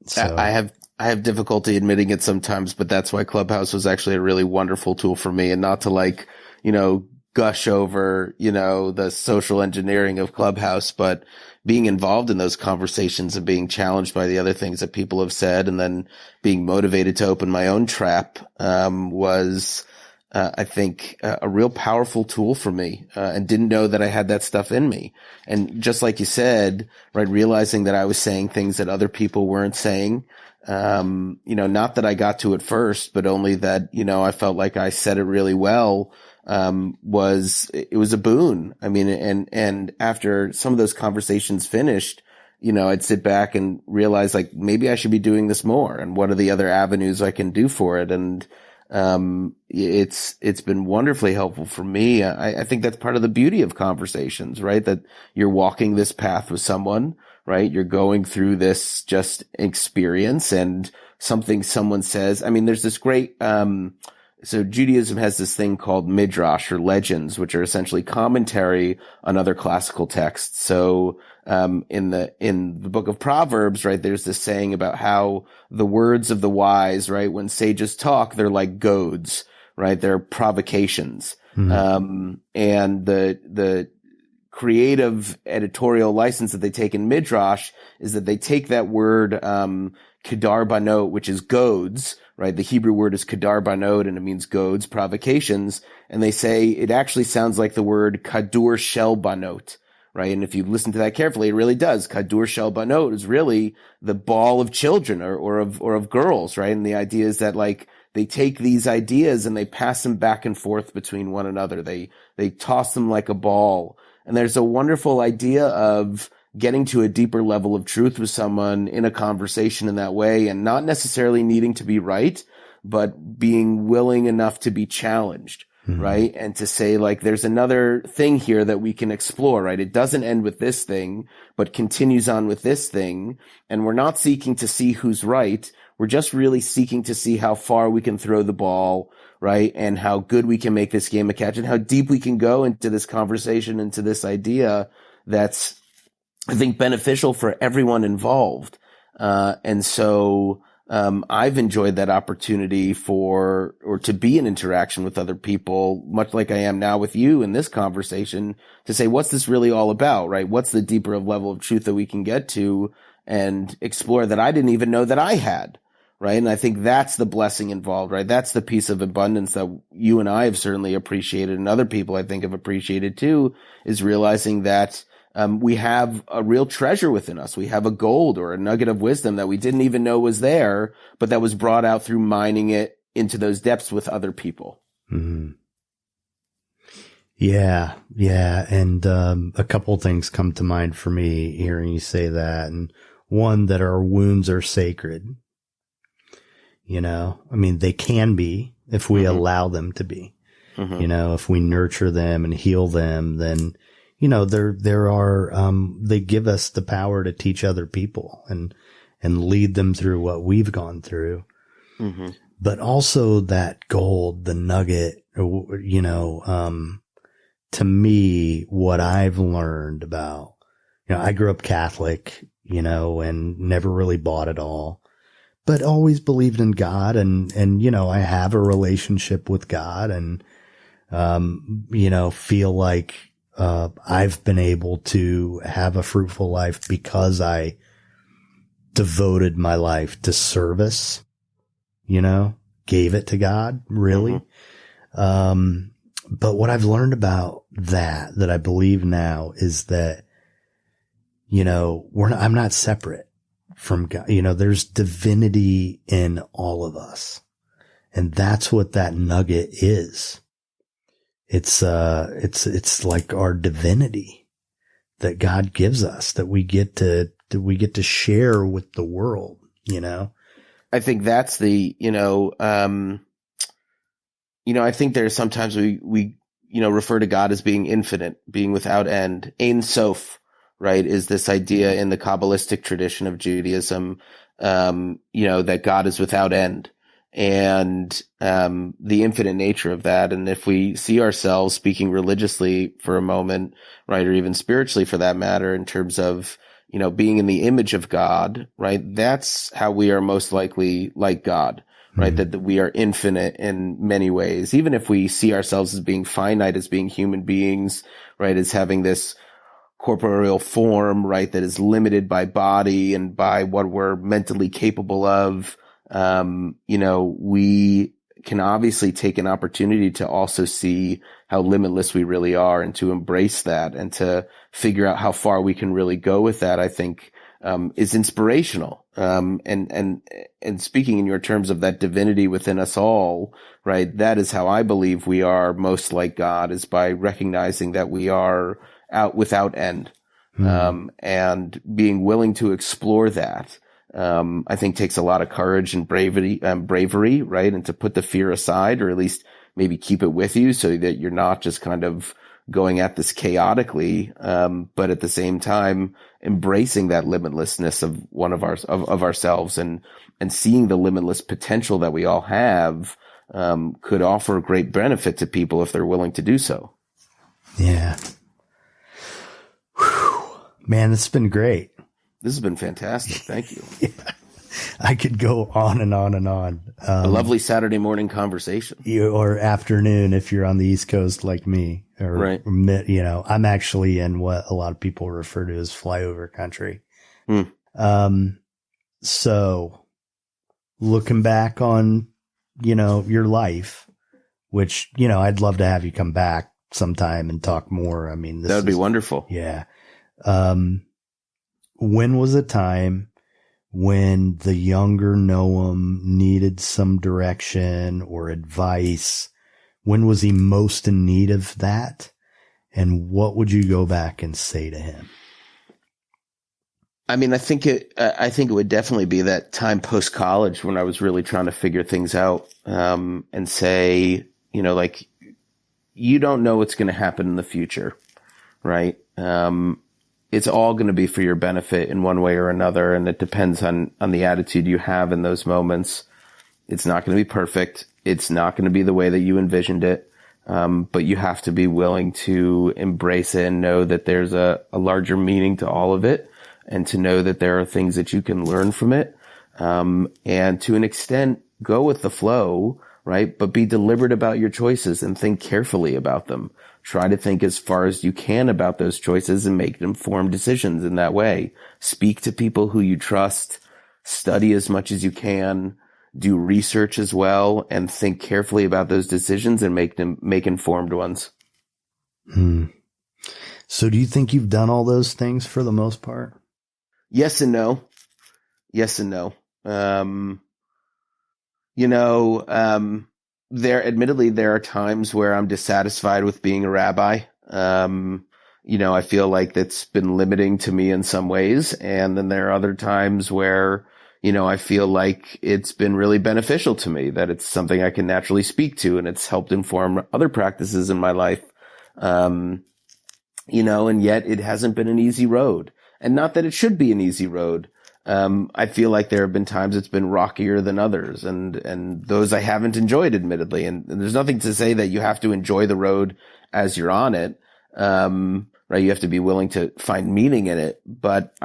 So I have difficulty admitting it sometimes, but that's why Clubhouse was actually a really wonderful tool for me, and not to gush over, the social engineering of Clubhouse, but being involved in those conversations and being challenged by the other things that people have said, and then being motivated to open my own trap, was, I think, a real powerful tool for me, and didn't know that I had that stuff in me. And just like you said, right, realizing that I was saying things that other people weren't saying, not that I got to it first, but only that, I felt like I said it really well, was a boon. I mean, and after some of those conversations finished, I'd sit back and realize, like, maybe I should be doing this more, and what are the other avenues I can do for it. And, it's been wonderfully helpful for me. I think that's part of the beauty of conversations, right? That you're walking this path with someone, right? You're going through this just experience, and something someone says. I mean, there's this great, so Judaism has this thing called midrash, or legends, which are essentially commentary on other classical texts. So, in the book of Proverbs, right, there's this saying about how the words of the wise, right, when sages talk, they're like goads, right? They're provocations. Mm-hmm. And the creative editorial license that they take in midrash is that they take that word, kedar banot, which is goads, right? The Hebrew word is kedar banot, and it means goads, provocations. And they say it actually sounds like the word kadur shel banot, right? And if you listen to that carefully, it really does. Kadur shel banot is really the ball of children or of girls, right? And the idea is that, like, they take these ideas and they pass them back and forth between one another. They toss them like a ball. And there's a wonderful idea of getting to a deeper level of truth with someone in a conversation in that way, and not necessarily needing to be right, but being willing enough to be challenged, mm-hmm. right? And to say, like, there's another thing here that we can explore, right? It doesn't end with this thing, but continues on with this thing. And we're not seeking to see who's right. We're just really seeking to see how far we can throw the ball, right? And how good we can make this game of catch, and how deep we can go into this conversation, into this idea that's, I think, beneficial for everyone involved. And so, I've enjoyed that opportunity to be in interaction with other people, much like I am now with you in this conversation, to say, what's this really all about, right? What's the deeper level of truth that we can get to and explore that I didn't even know that I had, right? And I think that's the blessing involved, right? That's the piece of abundance that you and I have certainly appreciated, and other people I think have appreciated too, is realizing that we have a real treasure within us. We have a gold or a nugget of wisdom that we didn't even know was there, but that was brought out through mining it into those depths with other people. Mm-hmm. Yeah. Yeah. And, a couple things come to mind for me hearing you say that. And one, that our wounds are sacred. I mean, they can be if we mm-hmm. allow them to be, mm-hmm. If we nurture them and heal them, then, there are, they give us the power to teach other people and lead them through what we've gone through. Mm-hmm. But also that gold, the nugget, to me, what I've learned about, I grew up Catholic, and never really bought it all, but always believed in God, and, you know, I have a relationship with God, and, you know, feel like, I've been able to have a fruitful life because I devoted my life to service, you know, gave it to God, really. Mm-hmm. But what I've learned about that I believe now is that, you know, I'm not separate from God. You know, there's divinity in all of us. And that's what that nugget is. It's like our divinity that God gives us, that we get to share with the world, you know? I think that's the, I think there's sometimes we refer to God as being infinite, being without end. Ein Sof, right, is this idea in the Kabbalistic tradition of Judaism, that God is without end, and the infinite nature of that. And if we see ourselves, speaking religiously for a moment, right, or even spiritually for that matter, in terms of, being in the image of God, right, that's how we are most likely like God. Right. Mm-hmm. That we are infinite in many ways, even if we see ourselves as being finite, as being human beings, right, as having this corporeal form, right, that is limited by body and by what we're mentally capable of. We can obviously take an opportunity to also see how limitless we really are, and to embrace that, and to figure out how far we can really go with that, I think, is inspirational. And speaking in your terms of that divinity within us all, right, that is how I believe we are most like God, is by recognizing that we are out without end. And being willing to explore that, I think takes a lot of courage and bravery, right? And to put the fear aside, or at least maybe keep it with you, so that you're not just kind of going at this chaotically, but at the same time embracing that limitlessness of ourselves, and seeing the limitless potential that we all have, could offer great benefit to people if they're willing to do so. Yeah. Whew. Man, it's been great. This has been fantastic. Thank you. Yeah. I could go on and on and on. A lovely Saturday morning conversation. Or afternoon if you're on the East Coast like me. Or, right. I'm actually in what a lot of people refer to as flyover country. So looking back on, your life, which, I'd love to have you come back sometime and talk more. I mean, that would be wonderful. Yeah. When was a time when the younger Noam needed some direction or advice? When was he most in need of that? And what would you go back and say to him? I mean, I think it would definitely be that time post college when I was really trying to figure things out, and say, you don't know what's going to happen in the future, right? It's all going to be for your benefit in one way or another. And it depends on the attitude you have in those moments. It's not going to be perfect. It's not going to be the way that you envisioned it. But you have to be willing to embrace it and know that there's a larger meaning to all of it, and to know that there are things that you can learn from it. And to an extent, go with the flow, right? But be deliberate about your choices and think carefully about them. Try to think as far as you can about those choices and make informed decisions in that way. Speak to people who you trust, study as much as you can, do research as well, and think carefully about those decisions and make informed ones. So do you think you've done all those things for the most part? Yes and no. Yes and no. There are times where I'm dissatisfied with being a rabbi. I feel like that's been limiting to me in some ways. And then there are other times where, I feel like it's been really beneficial to me, that it's something I can naturally speak to, and it's helped inform other practices in my life. And yet it hasn't been an easy road, and not that it should be an easy road. I feel like there have been times it's been rockier than others, and those I haven't enjoyed, admittedly. And there's nothing to say that you have to enjoy the road as you're on it. Right. You have to be willing to find meaning in it. But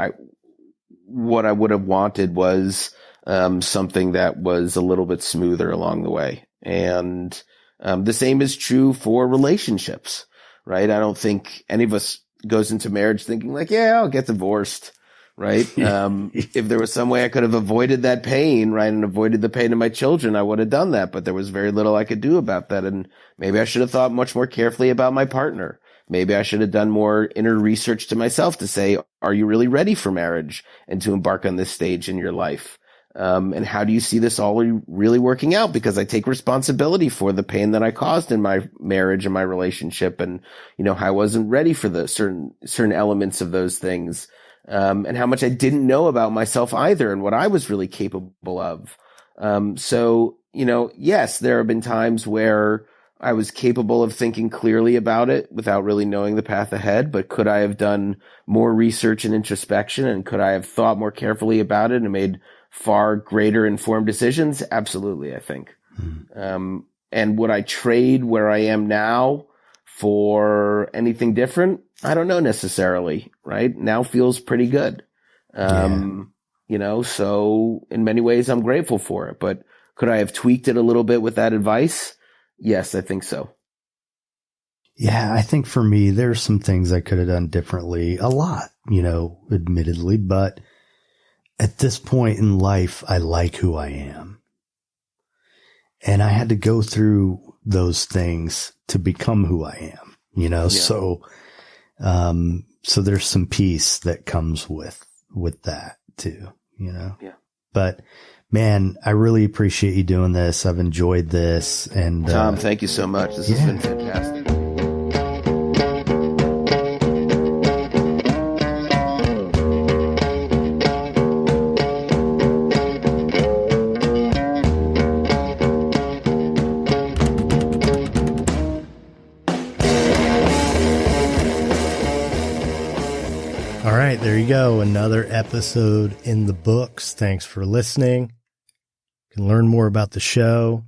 what I would have wanted was, something that was a little bit smoother along the way. And the same is true for relationships, right? I don't think any of us goes into marriage thinking like, yeah, I'll get divorced, right? If there was some way I could have avoided that pain, right, and avoided the pain of my children, I would have done that. But there was very little I could do about that. And maybe I should have thought much more carefully about my partner. Maybe I should have done more inner research to myself to say, are you really ready for marriage and to embark on this stage in your life? And how do you see this all really working out? Because I take responsibility for the pain that I caused in my marriage and my relationship, and how I wasn't ready for the certain elements of those things, and how much I didn't know about myself either, and what I was really capable of. So yes, there have been times where I was capable of thinking clearly about it without really knowing the path ahead. But could I have done more research and introspection, and could I have thought more carefully about it and made far greater informed decisions? Absolutely, I think. And would I trade where I am now for anything different? I don't know necessarily, right? Now feels pretty good. So in many ways I'm grateful for it, but could I have tweaked it a little bit with that advice? Yes, I think so. Yeah, I think for me, there's some things I could have done differently, a lot, admittedly, but at this point in life, I like who I am. And I had to go through those things to become who I am, Yeah. So there's some peace that comes with that too, Yeah. But man, I really appreciate you doing this. I've enjoyed this. And Tom, thank you so much. This has been fantastic. All right, there you go. Another episode in the books. Thanks for listening. You can learn more about the show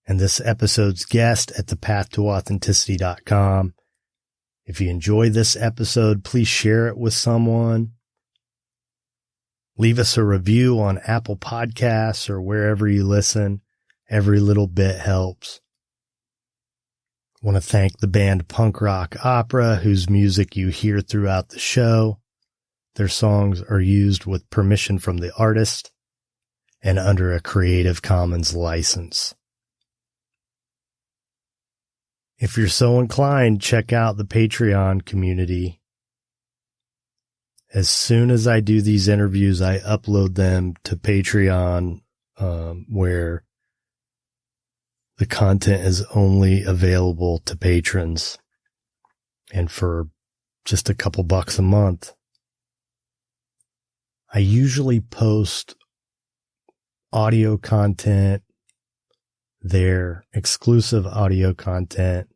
and this episode's guest at thepathtooauthenticity.com. If you enjoyed this episode, please share it with someone. Leave us a review on Apple Podcasts or wherever you listen. Every little bit helps. I want to thank the band Punk Rock Opera, whose music you hear throughout the show. Their songs are used with permission from the artist and under a Creative Commons license. If you're so inclined, check out the Patreon community. As soon as I do these interviews, I upload them to Patreon, where the content is only available to patrons, and for just a couple bucks a month. I usually post audio content there, exclusive audio content,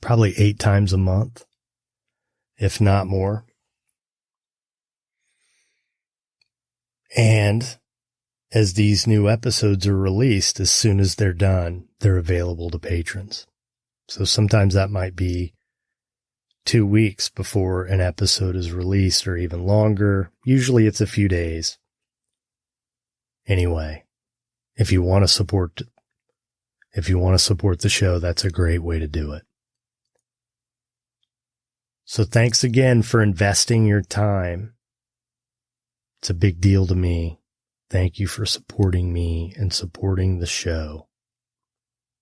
probably 8 times a month, if not more. And as these new episodes are released, as soon as they're done, they're available to patrons. So sometimes that might be 2 weeks before an episode is released, or even longer. Usually it's a few days. Anyway, if you want to support the show, that's a great way to do it. So thanks again for investing your time. It's a big deal to me. Thank you for supporting me and supporting the show.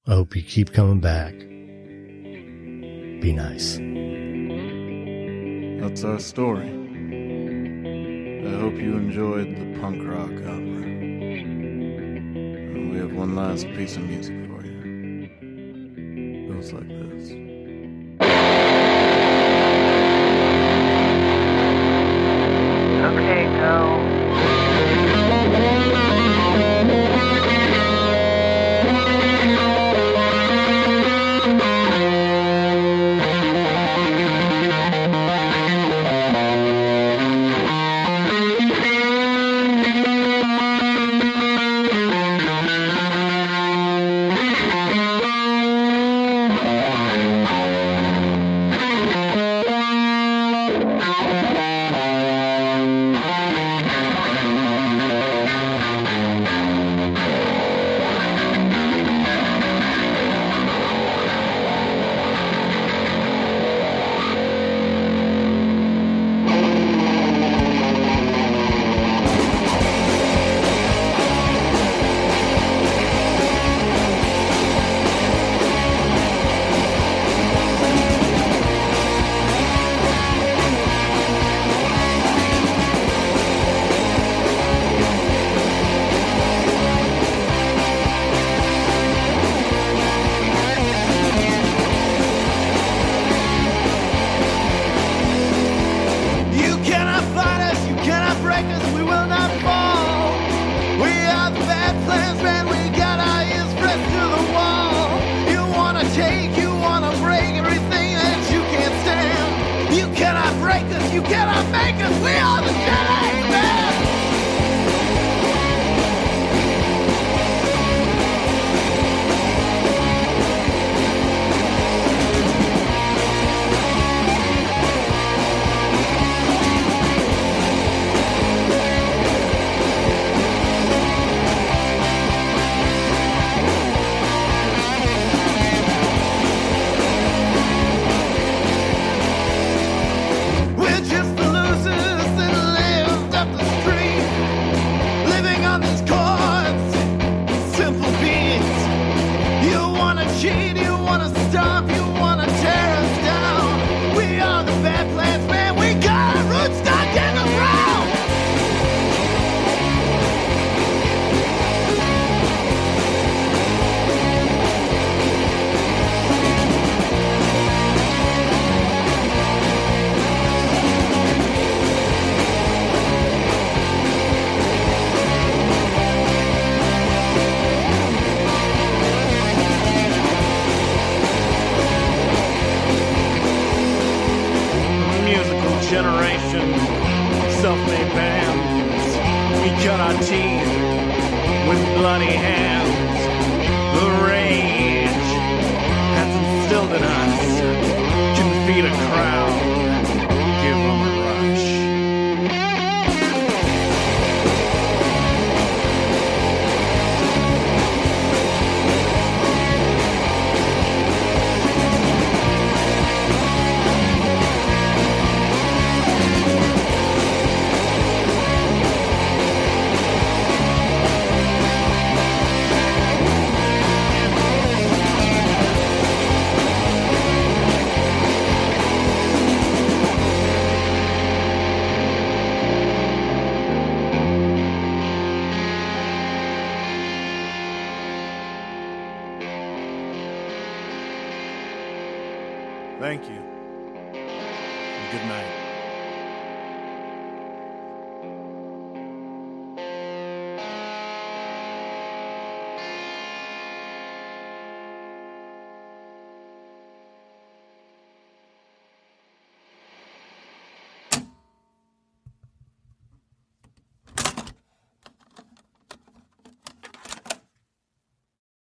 I hope you keep coming back. Be nice. That's our story. I hope you enjoyed the punk rock opera. And we have one last piece of music for you. It goes like this. Okay, go. take, you wanna break everything that you can't stand. You cannot break us, you cannot make us, we are the Gen X men! Cheat, you wanna stop, you wanna tear us down. We are the bad plans, man, we got our roots stuck in the ground. Generation, self-made bands, we cut our teeth with bloody hands. The rage has instilled in us, can feed a crowd, give them a rush. Thank you. And good night.